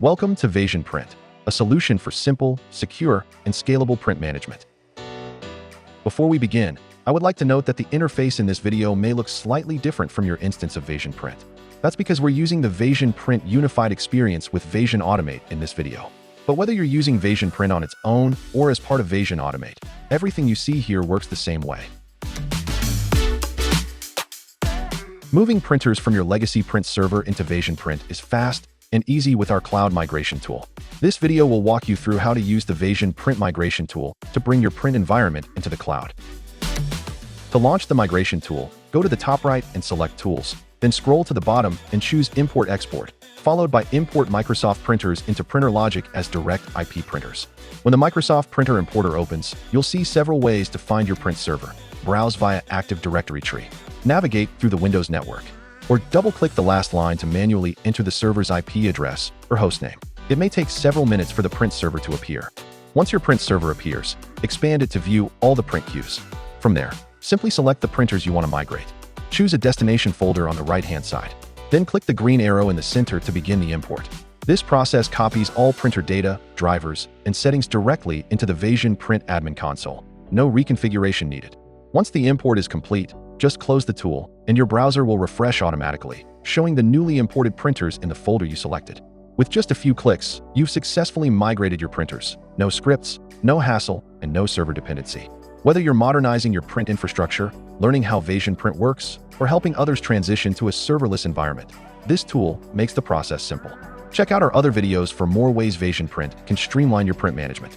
Welcome to Vasion Print, a solution for simple, secure, and scalable print management. Before we begin, I would like to note that the interface in this video may look slightly different from your instance of Vasion Print. That's because we're using the Vasion Print unified experience with Vasion Automate in this video. But whether you're using Vasion Print on its own or as part of Vasion Automate, everything you see here works the same way. Moving printers from your legacy print server into Vasion Print is fast and easy with our cloud migration tool. This video will walk you through how to use the Vasion Print migration tool to bring your print environment into the cloud. To launch the migration tool, go to the top right and select Tools, then scroll to the bottom and choose Import Export, followed by Import Microsoft printers into Printer Logic as direct IP printers. When the Microsoft Printer Importer opens, you'll see several ways to find your print server. Browse via Active Directory tree, navigate through the Windows network, or double-click the last line to manually enter the server's IP address or hostname. It may take several minutes for the print server to appear. Once your print server appears, expand it to view all the print queues. From there, simply select the printers you want to migrate. Choose a destination folder on the right-hand side. Then click the green arrow in the center to begin the import. This process copies all printer data, drivers, and settings directly into the Vasion Print admin console. No reconfiguration needed. Once the import is complete, just close the tool, and your browser will refresh automatically, showing the newly imported printers in the folder you selected. With just a few clicks, you've successfully migrated your printers. No scripts, no hassle, and no server dependency. Whether you're modernizing your print infrastructure, learning how Vasion Print works, or helping others transition to a serverless environment, this tool makes the process simple. Check out our other videos for more ways Vasion Print can streamline your print management.